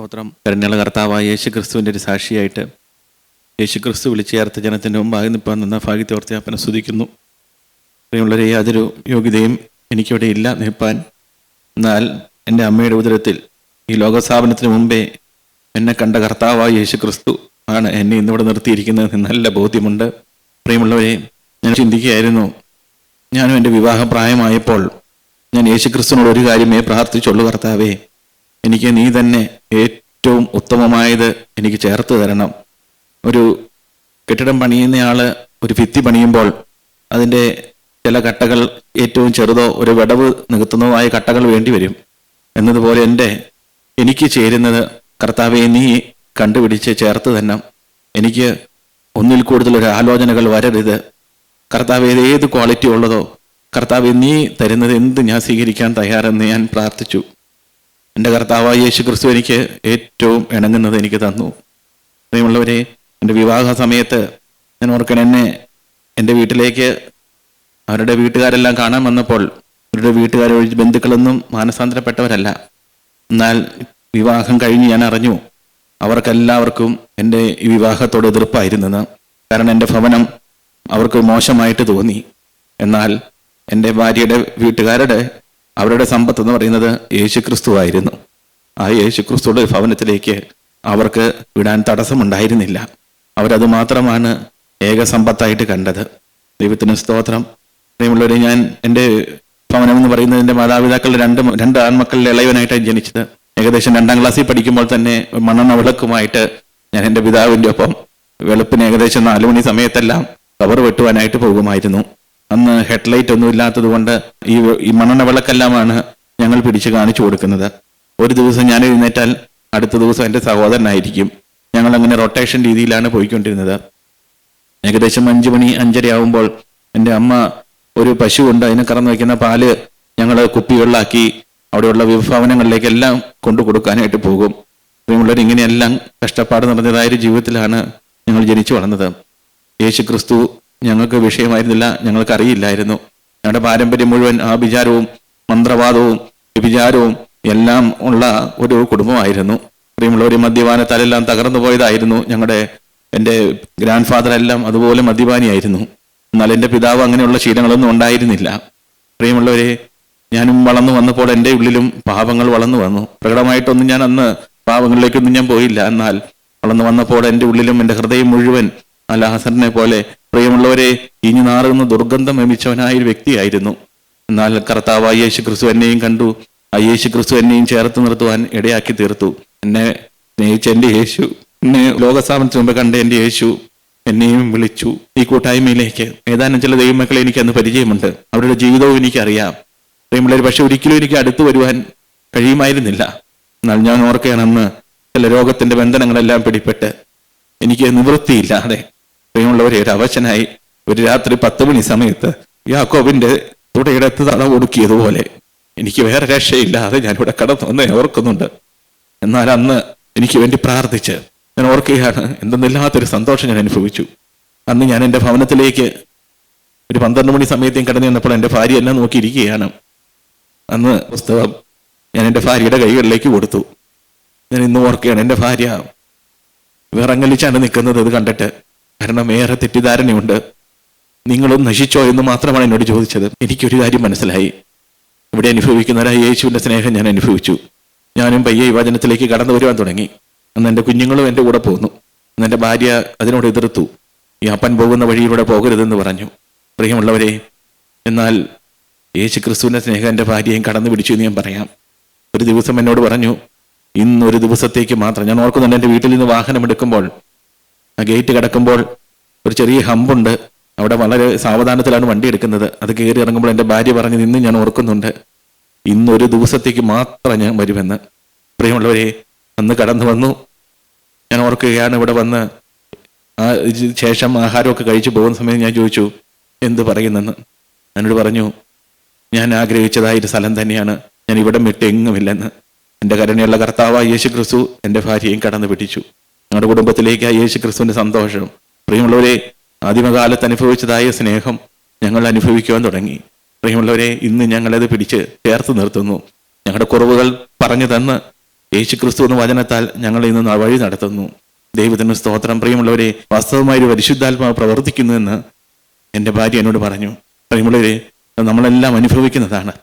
സ്തോത്രം. കരുണയുള്ള കർത്താവായ യേശു ക്രിസ്തുവിൻ്റെ ഒരു സാക്ഷിയായിട്ട് യേശു ക്രിസ്തു വിളിച്ചു ചേർത്ത ജനത്തിൻ്റെ മുമ്പാകെ നിൽപ്പാൻ നിന്ന ഭാഗ്യത്തെ ഓർത്ത് അപ്പനെ സ്തുതിക്കുന്നു. പ്രിയമുള്ളവരെ, യാതൊരു യോഗ്യതയും എനിക്കിവിടെ ഇല്ല നിൽപ്പാൻ. എന്നാൽ എൻ്റെ അമ്മയുടെ ഉദരത്തിൽ ഈ ലോകസ്ഥാപനത്തിന് മുമ്പേ എന്നെ കണ്ട കർത്താവായ യേശു ക്രിസ്തു ആണ് എന്നെ ഇന്നിവിടെ നിർത്തിയിരിക്കുന്നത് നല്ല ബോധ്യമുണ്ട്. പ്രിയമുള്ളവരെ, ഞാൻ ചിന്തിക്കുകയായിരുന്നു, ഞാനും എൻ്റെ വിവാഹപ്രായമായപ്പോൾ ഞാൻ യേശു ക്രിസ്തുവിനോട് ഒരു കാര്യമേ പ്രാർത്ഥിച്ചുള്ളൂ, കർത്താവേ, എനിക്ക് നീ തന്നെ ഏറ്റവും ഉത്തമമായത് എനിക്ക് ചേർത്ത് തരണം. ഒരു കെട്ടിടം പണിയുന്നയാൾ ഒരു ഭിത്തി പണിയുമ്പോൾ അതിൻ്റെ ചില കട്ടകൾ ഏറ്റവും ചെറുതോ ഒരു വിടവ് നികത്തുന്നതുമായ കട്ടകൾ വേണ്ടി വരും. എന്നതുപോലെ എനിക്ക് ചേരുന്നത് കർത്താവെ നീ കണ്ടുപിടിച്ച് ചേർത്ത് തന്നെ. എനിക്ക് ഒന്നിൽ കൂടുതലൊരു ആലോചനകൾ വരരുത്. കർത്താവെ ഏത് ക്വാളിറ്റി ഉള്ളതോ കർത്താവെ നീ തരുന്നത് എന്ത് ഞാൻ സ്വീകരിക്കാൻ തയ്യാറെന്ന് ഞാൻ പ്രാർത്ഥിച്ചു. എൻ്റെ കർത്താവായ യേശു ക്രിസ്തു എനിക്ക് ഏറ്റവും ഇണങ്ങുന്നത് എനിക്ക് തന്നു. പ്രിയമുള്ളവരെ, എൻ്റെ വിവാഹ സമയത്ത് ഞാൻ ഓർക്കണം, എൻ്റെ വീട്ടിലേക്ക് അവരുടെ വീട്ടുകാരെല്ലാം കാണാൻ വന്നപ്പോൾ അവരുടെ വീട്ടുകാരൊഴിച്ച് ബന്ധുക്കളൊന്നും മാനസാന്തരപ്പെട്ടവരല്ല. എന്നാൽ വിവാഹം കഴിഞ്ഞ് ഞാൻ അറിഞ്ഞു അവർക്കെല്ലാവർക്കും എൻ്റെ ഈ വിവാഹത്തോട് എതിർപ്പായിരുന്നെന്ന്. കാരണം എൻ്റെ ഭവനം അവർക്ക് മോശമായിട്ട് തോന്നി. എന്നാൽ എൻ്റെ ഭാര്യയുടെ വീട്ടുകാരുടെ അവരുടെ സമ്പത്ത് എന്ന് പറയുന്നത് യേശു ക്രിസ്തു ആയിരുന്നു. ആ യേശു ക്രിസ്തുയുടെ ഭവനത്തിലേക്ക് അവർക്ക് വിടാൻ തടസ്സമുണ്ടായിരുന്നില്ല. അവരത് മാത്രമാണ് ഏക സമ്പത്തായിട്ട് കണ്ടത്. ദൈവത്തിന് സ്തോത്രം. പ്രിയമുള്ളവരെ, ഞാൻ എൻ്റെ ഭവനം എന്ന് പറയുന്നത് എൻ്റെ മാതാപിതാക്കളുടെ രണ്ട് ആൺമക്കളുടെ ഇളയവനായിട്ടാണ് ജനിച്ചത്. ഏകദേശം 2ാം ക്ലാസ്സിൽ പഠിക്കുമ്പോൾ തന്നെ മണ്ണെണ്ണ വിളക്കുമായിട്ട് ഞാൻ എൻ്റെ പിതാവിൻ്റെ ഒപ്പം വെളുപ്പിന് ഏകദേശം 4 മണി സമയത്തെല്ലാം കവർ വെട്ടുവാനായിട്ട് പോകുമായിരുന്നു. അന്ന് ഹെഡ്ലൈറ്റ് ഒന്നും ഇല്ലാത്തത് കൊണ്ട് ഈ മണ്ണെണ്ണ വിളക്കെല്ലാമാണ് ഞങ്ങൾ പിടിച്ച് കാണിച്ചു കൊടുക്കുന്നത്. ഒരു ദിവസം ഞാൻ എഴുന്നേറ്റാൽ അടുത്ത ദിവസം എൻ്റെ സഹോദരനായിരിക്കും. ഞങ്ങൾ അങ്ങനെ റൊട്ടേഷൻ രീതിയിലാണ് പോയിക്കൊണ്ടിരുന്നത്. ഏകദേശം 5 മണി 5:30 ആവുമ്പോൾ എൻ്റെ അമ്മ ഒരു പശുവുണ്ട്, അതിനെ കറന്നു വയ്ക്കുന്ന പാല് ഞങ്ങൾ കുപ്പികളിലാക്കി അവിടെയുള്ള വിഭവനങ്ങളിലേക്കെല്ലാം കൊണ്ടു കൊടുക്കാനായിട്ട് പോകും. പ്രിയമുള്ളവർ, ഇങ്ങനെയെല്ലാം കഷ്ടപ്പാട് നിറഞ്ഞതായൊരു ജീവിതത്തിലാണ് ഞങ്ങൾ ജനിച്ചു വളർന്നത്. യേശു ക്രിസ്തു ഞങ്ങൾക്ക് വിഷയമായിരുന്നില്ല, ഞങ്ങൾക്കറിയില്ലായിരുന്നു. ഞങ്ങളുടെ പാരമ്പര്യം മുഴുവൻ ആഭിചാരവും മന്ത്രവാദവും വ്യഭിചാരവും എല്ലാം ഉള്ള ഒരു കുടുംബമായിരുന്നു. പ്രിയമുള്ളവർ, മദ്യപാനത്താലെല്ലാം തകർന്നു പോയതായിരുന്നു. എൻ്റെ ഗ്രാൻഡ് ഫാദർ എല്ലാം അതുപോലെ മദ്യപാനിയായിരുന്നു. എന്നാൽ എൻ്റെ പിതാവ് അങ്ങനെയുള്ള ശീലങ്ങളൊന്നും ഉണ്ടായിരുന്നില്ല. പ്രിയമുള്ളവരെ, ഞാനും വളർന്നു വന്നപ്പോൾ എൻ്റെ ഉള്ളിലും പാപങ്ങൾ വളർന്നു വന്നു. പ്രകടമായിട്ടൊന്നും ഞാൻ അന്ന് പാപങ്ങളിലേക്കൊന്നും ഞാൻ പോയില്ല. എന്നാൽ വളർന്നു വന്നപ്പോൾ എൻ്റെ ഉള്ളിലും എൻ്റെ ഹൃദയം മുഴുവൻ അലാഹസറിനെ പോലെ, പ്രിയമുള്ളവരെ, ഇനി നാറുന്ന ദുർഗന്ധം വമിച്ചവനായ ഒരു വ്യക്തിയായിരുന്നു. എന്നാൽ കർത്താവായ യേശു ക്രിസ്തു എന്നെയും കണ്ടു. ആ യേശു ക്രിസ്തു എന്നെയും ചേർത്ത് നിർത്തുവാൻ ഇടയാക്കി തീർത്തു. എന്നെ സ്നേഹിച്ച എൻ്റെ യേശു, എന്നെ ലോകസ്ഥാപനത്തിന് മുമ്പ് കണ്ട എൻ്റെ യേശു എന്നെയും വിളിച്ചു ഈ കൂട്ടായ്മയിലേക്ക്. ഏതാനും ചില ദൈവമക്കളെ എനിക്ക് അന്ന് പരിചയമുണ്ട്. അവരുടെ ജീവിതവും എനിക്കറിയാം. പ്രിയമുള്ളവർ, പക്ഷെ ഒരിക്കലും എനിക്ക് അടുത്ത് വരുവാൻ കഴിയുമായിരുന്നില്ല. എന്നാൽ ഞാൻ ഓർക്കുകയാണ്, അന്ന് ചില രോഗത്തിന്റെ ബന്ധനങ്ങളെല്ലാം പിടിപെട്ട് എനിക്ക് നിവൃത്തിയില്ലാതെ പ്രിയമുള്ളവരെ ഒരു അവശനായി ഒരു രാത്രി 10 മണി സമയത്ത് യാക്കോബിന്റെ തുടയിടത്ത് തട ഒടുക്കിയതുപോലെ എനിക്ക് വേറെ രക്ഷയില്ലാതെ ഞാനിവിടെ കടന്നു വന്ന് ഓർക്കുന്നുണ്ട്. എന്നാൽ അന്ന് എനിക്ക് വേണ്ടി പ്രാർത്ഥിച്ച് ഞാൻ ഓർക്കുകയാണ്, എന്തെന്നില്ലാത്തൊരു സന്തോഷം ഞാൻ അനുഭവിച്ചു. അന്ന് ഞാൻ എൻ്റെ ഭവനത്തിലേക്ക് ഒരു 12 മണി സമയത്തേയും കടന്നു വന്നപ്പോൾ എൻ്റെ ഭാര്യ എല്ലാം നോക്കിയിരിക്കുകയാണ്. അന്ന് പുസ്തകം ഞാൻ എൻ്റെ ഭാര്യയുടെ കൈകളിലേക്ക് കൊടുത്തു. ഞാൻ ഇന്ന് ഓർക്കുകയാണ്, എൻ്റെ ഭാര്യ വിറങ്ങലിച്ചാണ് നിൽക്കുന്നത് ഇത് കണ്ടിട്ട്. കാരണം ഏറെ തെറ്റിദ്ധാരണയുണ്ട്. നിങ്ങളും നശിച്ചോ എന്ന് മാത്രമാണ് എന്നോട് ചോദിച്ചത്. എനിക്കൊരു കാര്യം മനസ്സിലായി, ഇവിടെ അനുഭവിക്കുന്നവരായ യേശുവിൻ്റെ സ്നേഹം ഞാൻ അനുഭവിച്ചു. ഞാനും പയ്യെ ഈ വചനത്തിലേക്ക് കടന്നു വരുവാൻ തുടങ്ങി. അന്ന് എൻ്റെ കുഞ്ഞുങ്ങളും എൻ്റെ കൂടെ പോന്നു. അന്ന് എൻ്റെ ഭാര്യ അതിനോട് എതിർത്തു. ഈ അപ്പൻ പോകുന്ന വഴിയിലൂടെ പോകരുതെന്ന് പറഞ്ഞു. പ്രിയമുള്ളവരെ, എന്നാൽ യേശു ക്രിസ്തുവിൻ്റെ സ്നേഹം എൻ്റെ ഭാര്യയും കടന്നു പിടിച്ചു എന്ന് ഞാൻ പറയാം. ഒരു ദിവസം എന്നോട് പറഞ്ഞു, ഇന്നൊരു ദിവസത്തേക്ക് മാത്രം. ഞാൻ ഓർക്കുന്നുണ്ട്, എൻ്റെ വീട്ടിൽ നിന്ന് വാഹനം എടുക്കുമ്പോൾ ആ ഗേറ്റ് കിടക്കുമ്പോൾ ഒരു ചെറിയ ഹമ്പുണ്ട്. അവിടെ വളരെ സാവധാനത്തിലാണ് വണ്ടി എടുക്കുന്നത്. അത് കയറി ഇറങ്ങുമ്പോൾ എൻ്റെ ഭാര്യ പറഞ്ഞത് ഇന്ന് ഞാൻ ഓർക്കുന്നുണ്ട്, ഇന്നൊരു ദിവസത്തേക്ക് മാത്രം ഞാൻ വരുമെന്ന്. പ്രിയമുള്ളവരെ, അന്ന് കടന്നു വന്നു. ഞാൻ ഓർക്കുകയാണ്, ഇവിടെ വന്ന് ശേഷം ആഹാരമൊക്കെ കഴിച്ചു പോകുന്ന സമയം ഞാൻ ചോദിച്ചു, എന്ത് പറയുന്നെന്ന്. എന്നോട് പറഞ്ഞു, ഞാൻ ആഗ്രഹിച്ചതായൊരു സ്ഥലം തന്നെയാണ്, ഞാൻ ഇവിടം വിട്ട് എങ്ങുമില്ലെന്ന്. എൻ്റെ കരുണയുള്ള കർത്താവായ യേശു ക്രിസ്തു എൻ്റെ ഭാര്യയും കടന്നു പിടിച്ചു. ഞങ്ങളുടെ കുടുംബത്തിലേക്ക് ആ യേശു ക്രിസ്തുവിൻ്റെ സന്തോഷം, പ്രിയമുള്ളവരെ, ആദിമകാലത്ത് അനുഭവിച്ചതായ സ്നേഹം ഞങ്ങൾ അനുഭവിക്കുവാൻ തുടങ്ങി. പ്രിയമുള്ളവരെ, ഇന്ന് ഞങ്ങളത് പിടിച്ച് ചേർത്ത് നിർത്തുന്നു. ഞങ്ങളുടെ കുറവുകൾ പറഞ്ഞു തന്ന് യേശുക്രിസ്തു എന്ന വചനത്താൽ ഞങ്ങളെ ഇന്ന് വഴി നടത്തുന്നു. ദൈവത്തിന് സ്തോത്രം. പ്രിയമുള്ളവരെ, വാസ്തവമായ ഒരു പരിശുദ്ധാത്മാവ് പ്രവർത്തിക്കുന്നുവെന്ന് എൻ്റെ ഭാര്യ എന്നോട് പറഞ്ഞു. പ്രിയമുള്ളവരെ, നമ്മളെല്ലാം അനുഭവിക്കുന്നതാണ്.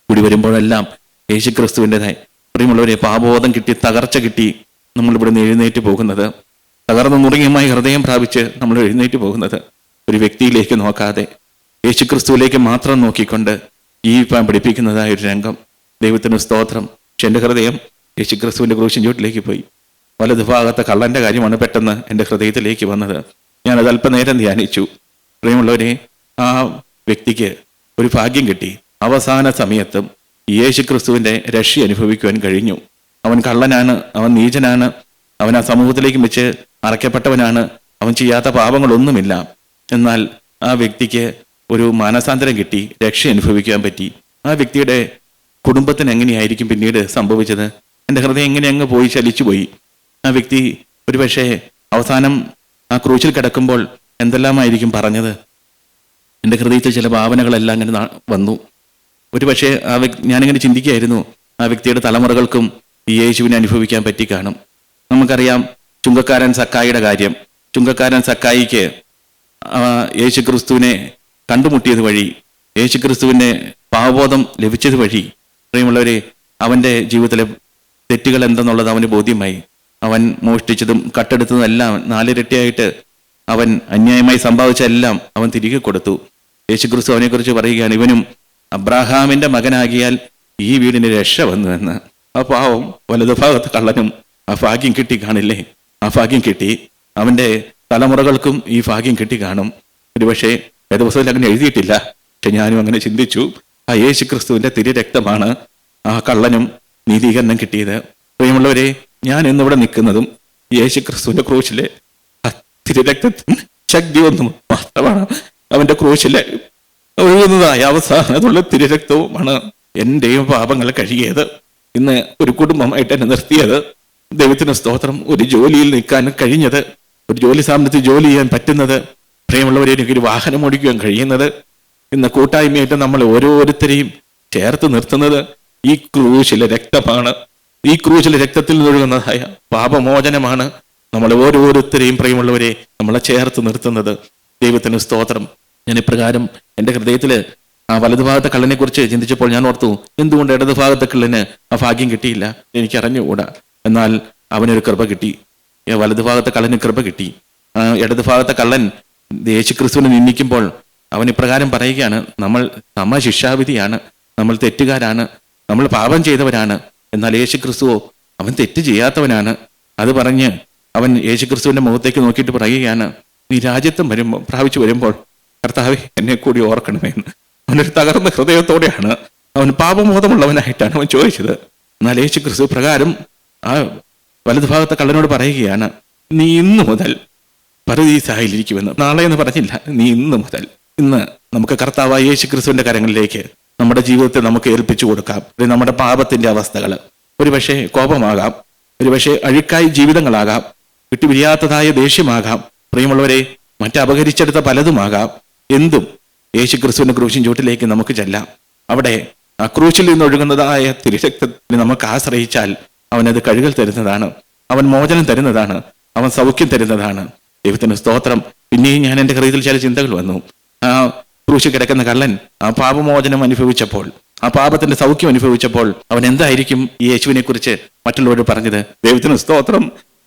കൂടി വരുമ്പോഴെല്ലാം യേശുക്രിസ്തുവിൻ്റെതായി പ്രിയമുള്ളവരെ പാപബോധം കിട്ടി, തകർച്ച കിട്ടി നമ്മൾ ഇവിടുന്ന് എഴുന്നേറ്റ് പോകുന്നത്, തകർന്ന് നുറുങ്ങിയമായി ഹൃദയം പ്രാപിച്ച് നമ്മൾ എഴുന്നേറ്റ് പോകുന്നത് ഒരു വ്യക്തിയിലേക്ക് നോക്കാതെ യേശുക്രിസ്തുവിലേക്ക് മാത്രം നോക്കിക്കൊണ്ട് ജീവിക്കാൻ പഠിപ്പിക്കുന്നതായ ഒരു രംഗം. ദൈവത്തിന് സ്തോത്രം. പക്ഷെ എൻ്റെ ഹൃദയം യേശുക്രിസ്തുവിൻ്റെ ക്രൂശിൻ ചുവട്ടിലേക്ക് പോയി. വലതു ഭാഗത്തെ കള്ളൻ്റെ കാര്യമാണ് പെട്ടെന്ന് എൻ്റെ ഹൃദയത്തിലേക്ക് വന്നത്. ഞാനത് അല്പനേരം ധ്യാനിച്ചു. പ്രിയമുള്ളവരെ, ആ വ്യക്തിക്ക് ഒരു ഭാഗ്യം കിട്ടി. അവസാന സമയത്തും യേശുക്രിസ്തുവിൻ്റെ രക്ഷ അനുഭവിക്കുവാൻ കഴിഞ്ഞു. അവൻ കള്ളനാണ്, അവൻ നീചനാണ്, അവൻ ആ സമൂഹത്തിലേക്ക് വെച്ച് അറയ്ക്കപ്പെട്ടവനാണ്, അവൻ ചെയ്യാത്ത പാപങ്ങളൊന്നുമില്ല. എന്നാൽ ആ വ്യക്തിക്ക് ഒരു മാനസാന്തരം കിട്ടി, രക്ഷ അനുഭവിക്കാൻ പറ്റി. ആ വ്യക്തിയുടെ കുടുംബത്തിന് എങ്ങനെയായിരിക്കും പിന്നീട് സംഭവിച്ചത്? എൻ്റെ ഹൃദയം എങ്ങനെ അങ്ങ് പോയി ചലിച്ചുപോയി. ആ വ്യക്തി ഒരു പക്ഷേ അവസാനം ആ ക്രൂശിൽ കിടക്കുമ്പോൾ എന്തെല്ലാമായിരിക്കും പറഞ്ഞത്? എൻ്റെ ഹൃദയത്തിൽ ചില ഭാവനകളെല്ലാം ഇങ്ങനെ വന്നു. ഒരു പക്ഷേ ഞാനിങ്ങനെ ചിന്തിക്കുകയായിരുന്നു, ആ വ്യക്തിയുടെ തലമുറകൾക്കും ഈ യേശുവിനെ അനുഭവിക്കാൻ പറ്റി കാണും. നമുക്കറിയാം ചുങ്കക്കാരൻ സക്കായിയുടെ കാര്യം. ചുങ്കക്കാരൻ സക്കായിക്ക് യേശുക്രിസ്തുവിനെ കണ്ടുമുട്ടിയത് വഴി, യേശുക്രിസ്തുവിൻ്റെ പാവബോധം ലഭിച്ചത് വഴി, പ്രിയമുള്ളവരെ, അവൻ്റെ ജീവിതത്തിലെ തെറ്റുകൾ എന്തെന്നുള്ളത് അവന് ബോധ്യമായി. അവൻ മോഷ്ടിച്ചതും കട്ടെടുത്തതും എല്ലാം 4 ഇരട്ടിയായിട്ട് അവൻ അന്യായമായി സമ്പാദിച്ചെല്ലാം അവൻ തിരികെ കൊടുത്തു. യേശുക്രിസ്തു അവനെക്കുറിച്ച് പറയുകയാണ്, ഇവനും അബ്രാഹാമിൻ്റെ മകനാകിയാൽ ഈ വീടിന് രക്ഷ വന്നു എന്ന്. ആ പാവം വലതുഭാഗത്ത് കള്ളനും ആ ഭാഗ്യം കിട്ടി കാണില്ലേ? ആ ഭാഗ്യം കിട്ടി. അവൻ്റെ തലമുറകൾക്കും ഈ ഭാഗ്യം കിട്ടി കാണും. ഒരുപക്ഷെ വേദപുസ്തകത്തിൽ അങ്ങനെ എഴുതിയിട്ടില്ല, പക്ഷെ ഞാനും അങ്ങനെ ചിന്തിച്ചു. ആ യേശുക്രിസ്തുവിൻ്റെ തിരുരക്തമാണ് ആ കള്ളനും നീതീകരണം കിട്ടിയത്. പ്രിയമുള്ളവരെ, ഞാൻ ഇന്നിവിടെ നിൽക്കുന്നതും യേശുക്രിസ്തുവിൻ്റെ ക്രൂശിലെ ആ തിരുരക്തത്തിന് ശക്തി ഒന്നും മാത്രമാണ്. അവൻ്റെ ക്രൂശിലെ ഒഴുകുന്നതായ അവസാനത്തുള്ള തിരുരക്തവുമാണ് എൻ്റെയും പാപങ്ങൾ കഴുകിയത്. ഇന്ന് ഒരു കുടുംബമായിട്ട് എന്നെ നിർത്തിയത്. ദൈവത്തിന് സ്തോത്രം. ഒരു ജോലിയിൽ നിൽക്കാൻ കഴിഞ്ഞത്, ഒരു ജോലി സ്ഥാപനത്തിൽ ജോലി ചെയ്യാൻ പറ്റുന്നത്, പ്രിയമുള്ളവരെ, എനിക്കൊരു വാഹനം ഓടിക്കുവാൻ കഴിയുന്നത്, ഇന്ന് കൂട്ടായ്മയായിട്ട് നമ്മൾ ഓരോരുത്തരെയും ചേർത്ത് നിർത്തുന്നത് ഈ ക്രൂശിലെ രക്തമാണ്. ഈ ക്രൂശിലെ രക്തത്തിൽ നിന്നൊഴുകുന്നതായ പാപമോചനമാണ് നമ്മളെ ഓരോരുത്തരെയും, പ്രിയമുള്ളവരെ, നമ്മളെ ചേർത്ത് നിർത്തുന്നത്. ദൈവത്തിന് സ്തോത്രം. ഞാൻ ഇപ്രകാരം എൻ്റെ ഹൃദയത്തിൽ ആ വലതുഭാഗത്തെ കള്ളനെ കുറിച്ച് ചിന്തിച്ചപ്പോൾ ഞാൻ ഓർത്തു, എന്തുകൊണ്ട് ഇടതുഭാഗത്തെ കള്ളന് ആ ഭാഗ്യം കിട്ടിയില്ല? എനിക്കറിഞ്ഞുകൂടാ. എന്നാൽ അവനൊരു കൃപ കിട്ടി. വലതുഭാഗത്തെ കള്ളന് കൃപ കിട്ടി. ഇടതുഭാഗത്തെ കള്ളൻ യേശുക്രിസ്തുവിനെ നിന്ദിക്കുമ്പോൾ അവൻ ഇപ്രകാരം പറയുകയാണ്, നമ്മൾ ശിക്ഷാവിധിയാണ്, നമ്മൾ തെറ്റുകാരാണ്, നമ്മൾ പാപം ചെയ്തവരാണ്. എന്നാൽ യേശുക്രിസ്തുവോ അവൻ തെറ്റ് ചെയ്യാത്തവനാണ്. അത് പറഞ്ഞ് അവൻ യേശുക്രിസ്തുവിൻ്റെ മുഖത്തേക്ക് നോക്കിയിട്ട് പറയുകയാണ്, നീ രാജ്യത്വം പ്രാപിച്ചു വരുമ്പോൾ കർത്താവേ എന്നെ കൂടി ഓർക്കണമെന്ന്. അവനൊരു തകർന്ന ഹൃദയത്തോടെയാണ്, അവൻ പാപബോധമുള്ളവനായിട്ടാണ് അവൻ ചോദിച്ചത്. എന്നാൽ യേശുക്രിസ്തു പ്രകാരം ആ വലതുഭാഗത്തെ കള്ളനോട് പറയുകയാണ്, നീ ഇന്ന് മുതൽ പരദീസായിലിരിക്കുമെന്ന്. നാളെ എന്ന് പറഞ്ഞില്ല, നീ ഇന്ന് മുതൽ. ഇന്ന് നമുക്ക് കർത്താവായ യേശുക്രിസ്തുവിന്റെ കരങ്ങളിലേക്ക് നമ്മുടെ ജീവിതത്തെ നമുക്ക് ഏൽപ്പിച്ചു കൊടുക്കാം. നമ്മുടെ പാപത്തിന്റെ അവസ്ഥകൾ ഒരുപക്ഷെ കോപമാകാം, ഒരുപക്ഷെ അഴുക്കായി ജീവിതങ്ങളാകാം, വിട്ടുപിരിയാത്തതായ ദേഷ്യമാകാം, പ്രിയമുള്ളവരെ, മറ്റപകരിച്ചെടുത്ത പലതുമാകാം. എന്തും യേശുക്രിസ്തുവിന്റെ ക്രൂശിൻ ചൂട്ടിലേക്ക് നമുക്ക് ചെല്ലാം. അവിടെ ആ ക്രൂശിൽ നിന്നൊഴുകുന്നതായ തിരുരക്തത്തിന് നമുക്ക് ആശ്രയിച്ചാൽ അവനത് കഴുകൽ തരുന്നതാണ്, അവൻ മോചനം തരുന്നതാണ്, അവൻ സൗഖ്യം തരുന്നതാണ്. ദൈവത്തിന് സ്തോത്രം. പിന്നെയും ഞാൻ എൻ്റെ ഹൃദയത്തിൽ ചില ചിന്തകൾ വന്നു. ആ ക്രൂശിൽ കിടക്കുന്ന കള്ളൻ ആ പാപമോചനം അനുഭവിച്ചപ്പോൾ, ആ പാപത്തിന്റെ സൗഖ്യം അനുഭവിച്ചപ്പോൾ അവൻ എന്തായിരിക്കും ഈ യേശുവിനെ കുറിച്ച് മറ്റുള്ളവരോട് പറഞ്ഞത്? ദൈവത്തിന് സ്തോത്രം.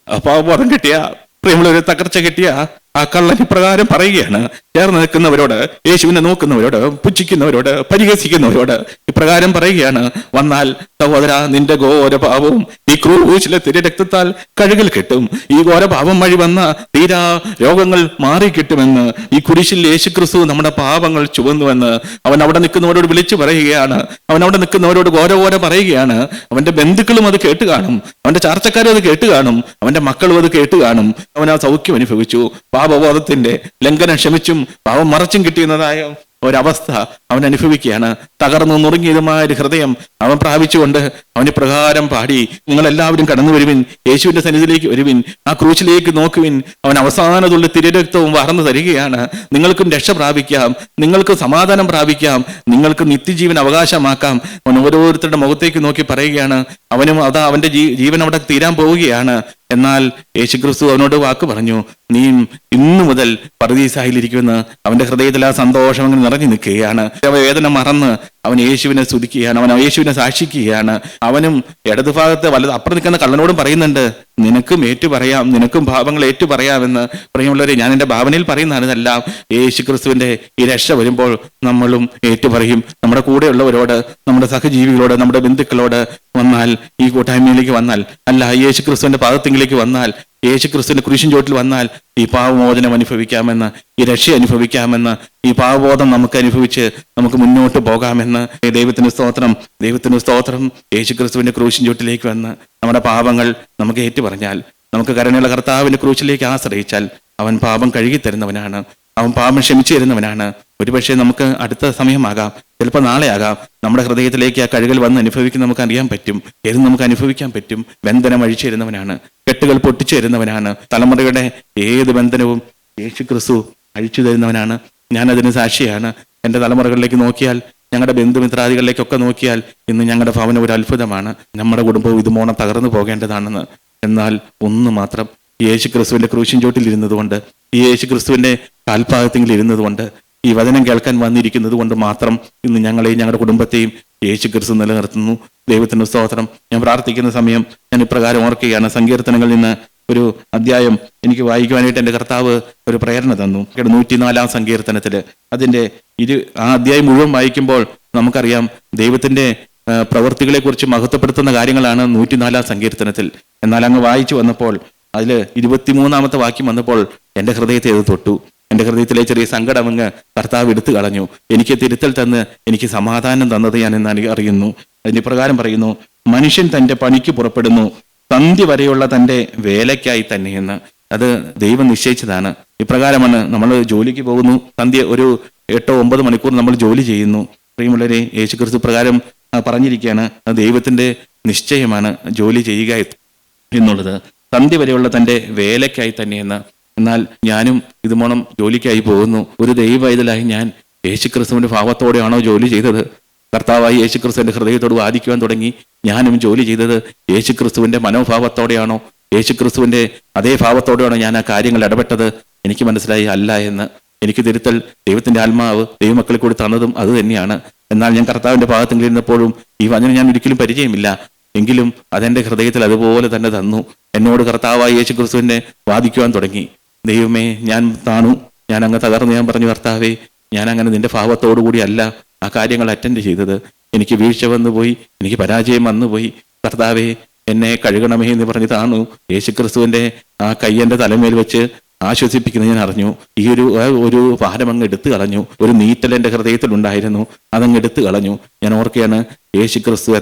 ആ പാപബോധം കിട്ടിയ, പ്രിയമുള്ളവരെ, തകർച്ച കിട്ടിയ ആ കള്ളൻ ഇപ്രകാരം പറയുകയാണ്, ചേർന്ന് നിൽക്കുന്നവരോട്, യേശുവിനെ നോക്കുന്നവരോട്, പുച്ഛിക്കുന്നവരോട്, പരിഹസിക്കുന്നവരോട് ഇപ്രകാരം പറയുകയാണ്, വന്നാൽ സഹോദര, നിന്റെ ഘോര പാപവും ഈ ക്രൂശിലെ തിരുരക്തത്താൽ കഴുകൽ കിട്ടും. ഈ ഘോര പാപം വഴി വന്ന തീരാ രോഗങ്ങൾ മാറിക്കിട്ടുമെന്ന്. ഈ കുരിശിൽ യേശുക്രിസ്തു നമ്മുടെ പാപങ്ങൾ ചുവന്നുവെന്ന് അവൻ അവിടെ നിൽക്കുന്നവരോട് വിളിച്ചു പറയുകയാണ്. അവൻ അവിടെ നിൽക്കുന്നവരോട് ഘോര പറയുകയാണ്. അവന്റെ ബന്ധുക്കളും അത് കേട്ട് കാണും, അവന്റെ ചാർച്ചക്കാരും അത് കേട്ട് കാണും, അവന്റെ മക്കളും അത് കേട്ട് കാണും. അവൻ ആ സൗഖ്യം അനുഭവിച്ചു. പാപബോധത്തിന്റെ ലംഘനം ക്ഷമിച്ചും പാപം മറച്ചും കിട്ടിയുന്നതായ ഒരവസ്ഥ അവൻ അനുഭവിക്കുകയാണ്. തകർന്നു നുറുങ്ങിയതുമായ ഒരു ഹൃദയം അവൻ പ്രാപിച്ചുകൊണ്ട് അവന് പ്രകാരം പാടി, നിങ്ങളെല്ലാവരും കടന്നു വരുവിൻ, യേശുവിന്റെ സന്നിധിയിലേക്ക് വരുവിൻ, ആ ക്രൂശിലേക്ക് നോക്കുവിൻ, അവൻ അവസാനത്തുള്ള തിരുരക്തവും വാർന്നു തരികയാണ്. നിങ്ങൾക്കും രക്ഷ പ്രാപിക്കാം, നിങ്ങൾക്ക് സമാധാനം പ്രാപിക്കാം, നിങ്ങൾക്ക് നിത്യജീവൻ അവകാശമാക്കാം. അവൻ ഓരോരുത്തരുടെ മുഖത്തേക്ക് നോക്കി പറയുകയാണ്, അവനും അതാ അവന്റെ ജീവൻ അവിടെ തീരാൻ പോവുകയാണ്. എന്നാൽ യേശുക്രിസ്തു അവനോട് വാക്ക് പറഞ്ഞു, നീ ഇന്നു മുതൽ പറുദീസായിലിരിക്കുമെന്ന്. അവന്റെ ഹൃദയത്തിൽ ആ സന്തോഷം അങ്ങനെ നിറഞ്ഞു നിൽക്കുകയാണ്. വേദന മറന്ന് അവൻ യേശുവിനെ സ്തുതിക്കുകയാണ്, അവൻ യേശുവിനെ സാക്ഷിക്കുകയാണ്. അവനും ഇടതുഭാഗത്ത് അപ്പുറം നിൽക്കുന്ന കള്ളനോടും പറയുന്നുണ്ട്, നിനക്കും ഏറ്റു പറയാം, നിനക്കും പാപങ്ങൾ ഏറ്റു പറയാമെന്ന്. പ്രിയമുള്ളവരെ, ഞാൻ എൻ്റെ ഭാവനയിൽ പറയുന്നതാണ് ഇതെല്ലാം. യേശുക്രിസ്തുവിന്റെ ഈ രക്ഷ വരുമ്പോൾ നമ്മളും ഏറ്റുപറയും. നമ്മുടെ കൂടെയുള്ളവരോട്, നമ്മുടെ സഹജീവികളോട്, നമ്മുടെ ബന്ധുക്കളോട് വന്നാൽ, ഈ കൂട്ടായ്മയിലേക്ക് വന്നാൽ, അല്ല യേശുക്രിസ്തുവിന്റെ പാദത്തിലേക്ക് വന്നാൽ, യേശുക്രിസ്തുവിന്റെ കുരിശിൻ ചോട്ടിൽ വന്നാൽ ഈ പാപമോചനം അനുഭവിക്കാമെന്ന്, ഈ രക്ഷ അനുഭവിക്കാമെന്ന്, ഈ പാപബോധം നമുക്ക് അനുഭവിച്ച് നമുക്ക് മുന്നോട്ട് പോകാമെന്ന്. ദൈവത്തിന് സ്തോത്രം, ദൈവത്തിന് സ്തോത്രം. യേശുക്രിസ്തുവിന്റെ ക്രൂശിൻ ചോട്ടിലേക്ക് വന്ന് നമ്മുടെ പാപങ്ങൾ നമുക്ക് ഏറ്റുപറഞ്ഞാൽ, നമുക്ക് കരുണയുള്ള കർത്താവിന്റെ ക്രൂശിലേക്ക് ആശ്രയിച്ചാൽ അവൻ പാപം കഴുകി തരുന്നവനാണ്, അവൻ പാപം ക്ഷമിച്ചു തരുന്നവനാണ്. ഒരുപക്ഷെ നമുക്ക് അടുത്ത സമയമാകാം, ചിലപ്പോൾ നാളെ ആകാം, നമ്മുടെ ഹൃദയത്തിലേക്ക് ആ കഴുകൽ വന്ന് അനുഭവിക്കുന്ന നമുക്ക് അറിയാൻ പറ്റും, ഏതും നമുക്ക് അനുഭവിക്കാൻ പറ്റും. ബന്ധനം അഴിച്ചു തരുന്നവനാണ്, കെട്ടുകൾ പൊട്ടിച്ചു തരുന്നവനാണ്. തലമുറയുടെ ഏത് ബന്ധനവും യേശുക്രിസ്തു അഴിച്ചു തരുന്നവനാണ്. ഞാനതിന് സാക്ഷിയാണ്. എൻ്റെ തലമുറകളിലേക്ക് നോക്കിയാൽ, ഞങ്ങളുടെ ബന്ധുമിത്രാദികളിലേക്കൊക്കെ നോക്കിയാൽ ഇന്ന് ഞങ്ങളുടെ ഭവനം ഒരു അത്ഭുതമാണ്. നമ്മുടെ കുടുംബവും ഇതുമോണം തകർന്നു പോകേണ്ടതാണെന്ന്. എന്നാൽ ഒന്ന് മാത്രം, യേശുക്രിസ്തുവിന്റെ ക്രൂശിൻ ചോട്ടിൽ ഇരുന്നതുകൊണ്ട്, ഈ യേശുക്രിസ്തുവിന്റെ കാൽപാദത്തിൽ ഇരുന്നതുകൊണ്ട്, ഈ വചനം കേൾക്കാൻ വന്നിരിക്കുന്നത് കൊണ്ട് മാത്രം ഇന്ന് ഞങ്ങളെയും ഞങ്ങളുടെ കുടുംബത്തെയും യേശുക്രിസ്തു നിലനിർത്തുന്നു. ദൈവത്തിന് സ്തോത്രം. ഞാൻ പ്രാർത്ഥിക്കുന്ന സമയം ഞാൻ ഇപ്രകാരം ഓർക്കുകയാണ്. സങ്കീർത്തനങ്ങളിൽ നിന്ന് ഒരു അധ്യായം എനിക്ക് വായിക്കുവാനായിട്ട് എൻ്റെ കർത്താവ് ഒരു പ്രേരണ തന്നു. 104 സങ്കീർത്തനത്തില് അതിൻ്റെ ആ അധ്യായം മുഴുവൻ വായിക്കുമ്പോൾ നമുക്കറിയാം ദൈവത്തിന്റെ പ്രവൃത്തികളെ കുറിച്ച് മഹത്വപ്പെടുത്തുന്ന കാര്യങ്ങളാണ് 104 സങ്കീർത്തനത്തിൽ. എന്നാൽ അങ്ങ് വായിച്ചു വന്നപ്പോൾ അതിൽ 23 വാക്യം വന്നപ്പോൾ എൻ്റെ ഹൃദയത്തെ അത് തൊട്ടു. എൻ്റെ ഹൃദയത്തിലെ ചെറിയ സങ്കടം അങ്ങ് കർത്താവ് എടുത്തു കളഞ്ഞു. എനിക്ക് തിരുത്തൽ തന്ന് എനിക്ക് സമാധാനം തന്നത് ഞാൻ എന്ന് അറിയുന്നു. അതിന് പ്രകാരം പറയുന്നു, മനുഷ്യൻ തൻ്റെ പണിക്ക് പുറപ്പെടുന്നു, സന്ധ്യ വരെയുള്ള തൻ്റെ വേലയ്ക്കായി തന്നെയെന്ന്. അത് ദൈവം നിശ്ചയിച്ചതാണ്. ഇപ്രകാരമാണ് നമ്മൾ ജോലിക്ക് പോകുന്നു, സന്ധ്യ ഒരു 8-9 മണിക്കൂർ നമ്മൾ ജോലി ചെയ്യുന്നു. പ്രിയമുള്ളവരെ, യേശുക്രിസ്തു പ്രകാരം പറഞ്ഞിരിക്കുകയാണ്, ദൈവത്തിന്റെ നിശ്ചയമാണ് ജോലി ചെയ്യുക എന്നുള്ളത്. സന്ധ്യ വരെയുള്ള തൻ്റെ വേലയ്ക്കായി തന്നെയെന്ന്. എന്നാൽ ഞാനും ഇതുമോണം ജോലിക്കായി പോകുന്നു. ഒരു ദൈവവൈതലായി ഞാൻ യേശുക്രിസ്തുവിന്റെ ഭാവത്തോടെയാണോ ജോലി ചെയ്തത്? കർത്താവായി യേശുക്രിസ്തുവിന്റെ ഹൃദയത്തോട് വാദിക്കുവാൻ തുടങ്ങി. ഞാനും ജോലി ചെയ്തത് യേശുക്രിസ്തുവിന്റെ മനോഭാവത്തോടെയാണോ, യേശുക്രിസ്തുവിന്റെ അതേ ഭാവത്തോടെയാണോ ഞാൻ ആ കാര്യങ്ങൾ ഇടപെട്ടത്? എനിക്ക് മനസ്സിലായി അല്ല എന്ന്. എനിക്ക് തിരുത്തൽ ദൈവത്തിന്റെ ആത്മാവ് ദൈവമക്കളിൽ കൂടി തന്നതും അത് തന്നെയാണ്. എന്നാൽ ഞാൻ കർത്താവിന്റെ ഭാഗത്തെങ്കിലും ഇരുന്നപ്പോഴും ഈ വചനം ഞാൻ ഒരിക്കലും പരിചയമില്ല. എങ്കിലും അതെന്റെ ഹൃദയത്തിൽ അതുപോലെ തന്നെ തന്നു. എന്നോട് കർത്താവായി യേശുക്രിസ്തുവിനെ വാദിക്കുവാൻ തുടങ്ങി. ദൈവമേ, ഞാൻ താണു, ഞാൻ അങ്ങ് തകർന്ന് ഞാൻ പറഞ്ഞു, കർത്താവേ, ഞാൻ അങ്ങനെ നിന്റെ ഭാവത്തോടു കൂടി അല്ല ആ കാര്യങ്ങൾ അറ്റൻഡ് ചെയ്തത്. എനിക്ക് വീഴ്ച വന്നുപോയി, എനിക്ക് പരാജയം വന്നുപോയി. കർത്താവേ, എന്നെ കഴുകണമേ എന്ന് പറഞ്ഞ് താണു. യേശുക്രിസ്തുവിന്റെ ആ കൈ എൻ്റെ തലമേൽ വെച്ച് ആശ്വസിപ്പിക്കുന്നത് ഞാൻ അറിഞ്ഞു. ഈ ഒരു ഭാരം അങ്ങ് എടുത്തു കളഞ്ഞു. ഒരു നീറ്റൽ എൻ്റെ ഹൃദയത്തിൽ ഉണ്ടായിരുന്നു, അതങ്ങ് എടുത്തു കളഞ്ഞു. ഞാൻ ഓർക്കുകയാണ്, യേശുക്രിസ്തു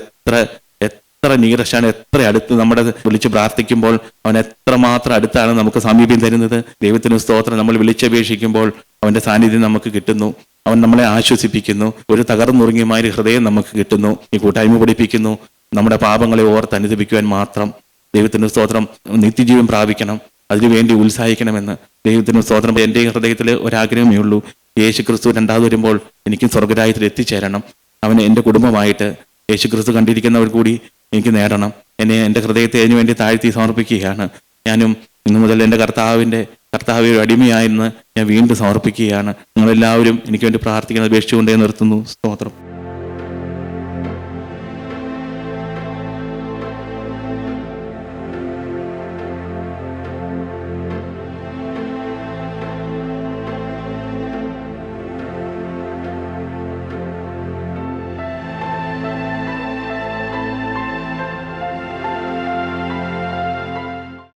എത്ര നീരശാണ്, എത്ര അടുത്ത് നമ്മുടെ വിളിച്ച് പ്രാർത്ഥിക്കുമ്പോൾ അവൻ എത്രമാത്രം അടുത്താണ് നമുക്ക് സാമീപ്യം തരുന്നത്. ദൈവത്തിന് സ്തോത്രം. നമ്മൾ വിളിച്ചപേക്ഷിക്കുമ്പോൾ അവന്റെ സാന്നിധ്യം നമുക്ക് കിട്ടുന്നു. അവൻ നമ്മളെ ആശ്വസിപ്പിക്കുന്നു. ഒരു തകർന്നുറങ്ങിയമായ ഹൃദയം നമുക്ക് കിട്ടുന്നു. ഈ കൂട്ടായ്മ പഠിപ്പിക്കുന്നു. നമ്മുടെ പാപങ്ങളെ ഓർത്ത് അനുദപിക്കുവാൻ മാത്രം. ദൈവത്തിന് സ്തോത്രം. നിത്യജീവൻ പ്രാപിക്കണം, അതിനുവേണ്ടി ഉത്സാഹിക്കണമെന്ന്. ദൈവത്തിന് സ്തോത്രം. എൻ്റെ ഹൃദയത്തിൽ ഒരാഗ്രഹമേ ഉള്ളൂ, യേശുക്രിസ്തു രണ്ടാമത് വരുമ്പോൾ എനിക്ക് സ്വർഗരാജ്യത്തിൽ എത്തിച്ചേരണം. അവന് എൻ്റെ കുടുംബമായിട്ട് യേശുക്രിസ്തു കണ്ടിരിക്കുന്നവർ കൂടി എനിക്ക് നേടണം. എന്നെ എൻ്റെ ഹൃദയത്തെ അതിനു വേണ്ടി താഴ്ത്തി സമർപ്പിക്കുകയാണ്. ഞാനും ഇന്നു മുതൽ എൻ്റെ കർത്താവിൻ്റെ അടിമയായെന്ന് ഞാൻ വീണ്ടും സമർപ്പിക്കുകയാണ്. നിങ്ങളെല്ലാവരും എനിക്ക് വേണ്ടി പ്രാർത്ഥിക്കുന്നത് അപേക്ഷിച്ചുകൊണ്ടേ നിർത്തുന്നു. സ്തോത്രം.